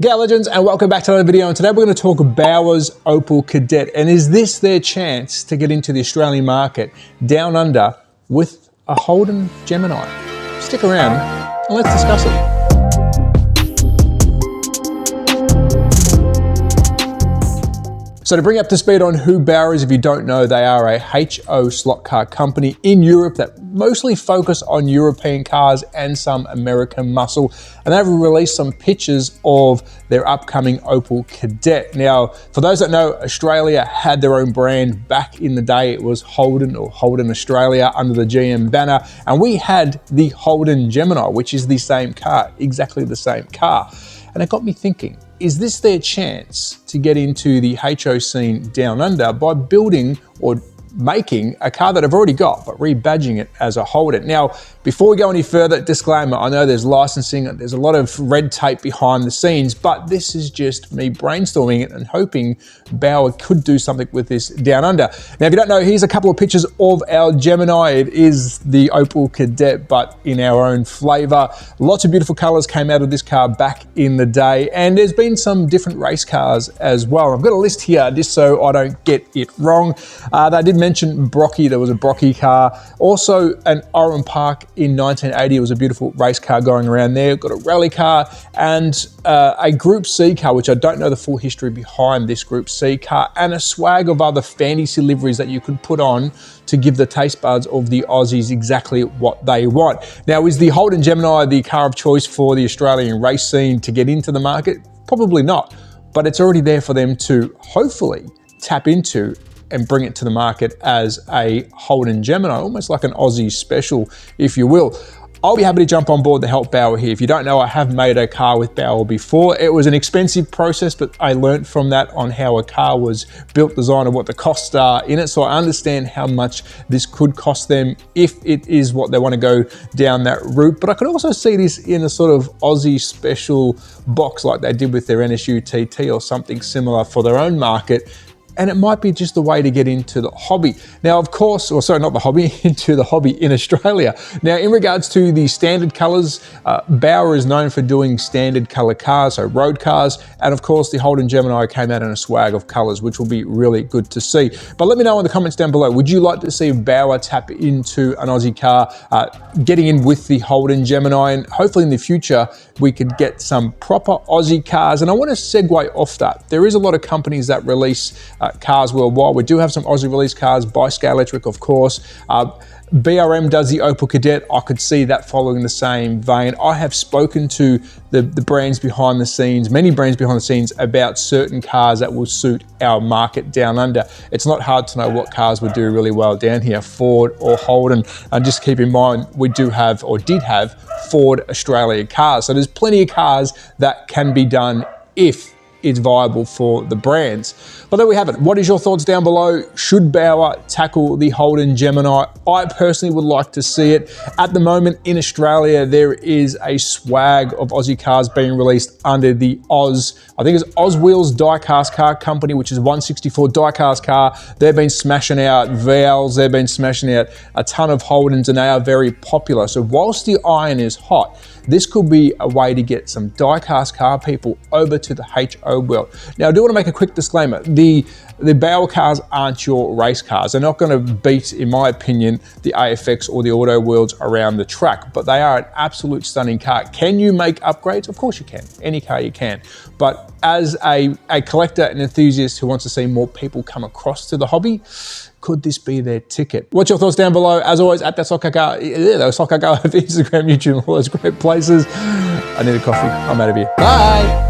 G'day legends, and welcome back to another video. And today we're going to talk Behrs Opel Kadett, and is this their chance to get into the Australian market down under with a Holden Gemini? Stick around and let's discuss it. So to bring up to speed on who Behrs, if you don't know, they are a HO slot car company in Europe that mostly focus on European cars and some American muscle. And they've released some pictures of their upcoming Opel Kadett. Now, for those that know, Australia had their own brand back in the day. It was Holden, or Holden Australia, under the GM banner. And we had the Holden Gemini, which is the same car, exactly the same car. And it got me thinking, is this their chance to get into the HO scene down under by building or making a car that I've already got, but rebadging it as a Holden? Now, before we go any further, disclaimer, I know there's licensing, there's a lot of red tape behind the scenes, but this is just me brainstorming it and hoping Behrs could do something with this down under. Now, if you don't know, here's a couple of pictures of our Gemini. It is the Opel Kadett, but in our own flavor. Lots of beautiful colors came out of this car back in the day, and there's been some different race cars as well. I've got a list here just so I don't get it wrong. They did mention Brocky. There was a Brocky car. Also, an Oran Park in 1980. It was a beautiful race car going around there. Got a rally car and a Group C car, which I don't know the full history behind this Group C car, and a swag of other fantasy liveries that you could put on to give the taste buds of the Aussies exactly what they want. Now, is the Holden Gemini the car of choice for the Australian race scene to get into the market? Probably not, but it's already there for them to hopefully tap into and bring it to the market as a Holden Gemini, almost like an Aussie special, if you will. I'll be happy to jump on board to help Behrs here. If you don't know, I have made a car with Behrs before. It was an expensive process, but I learned from that on how a car was built, designed, and what the costs are in it. So I understand how much this could cost them if it is what they want to go down that route. But I could also see this in a sort of Aussie special box like they did with their NSU TT or something similar for their own market. And it might be just the way to get into the hobby. Now, of course, or sorry, not the hobby, into the hobby in Australia. Now, in regards to the standard colors, Behrs is known for doing standard color cars, so road cars. And of course, the Holden Gemini came out in a swag of colors, which will be really good to see. But let me know in the comments down below, would you like to see Behrs tap into an Aussie car, getting in with the Holden Gemini? And hopefully in the future, we could get some proper Aussie cars. And I want to segue off that. There is a lot of companies that release cars worldwide. We do have some Aussie release cars, by Scale Electric, of course. BRM does the Opel Kadett. I could see that following the same vein. I have spoken to the brands behind the scenes, many brands behind the scenes, about certain cars that will suit our market down under. It's not hard to know what cars would do really well down here, Ford or Holden. And just keep in mind, we do have, or did have, Ford Australia cars. So there's plenty of cars that can be done if it's viable for the brands. But there we have it. What is your thoughts down below? Should Behrs tackle the Holden Gemini? I personally would like to see it. At the moment in Australia, there is a swag of Aussie cars being released under the I think it's Oz Wheels Diecast Car Company, which is 164 diecast car. They've been smashing out VLs, they've been smashing out a ton of Holdens, and they are very popular. So whilst the iron is hot, this could be a way to get some diecast car people over to the HO world. Now, I do want to make a quick disclaimer. The Behrs cars aren't your race cars. They're not going to beat, in my opinion, the AFX or the Auto Worlds around the track, but they are an absolute stunning car. Can you make upgrades? Of course you can. Any car you can. But as a collector and enthusiast who wants to see more people come across to the hobby, could this be their ticket? What's your thoughts down below? As always, at that Soccer Car, Instagram, YouTube, all those great places. I need a coffee. I'm out of here. Bye.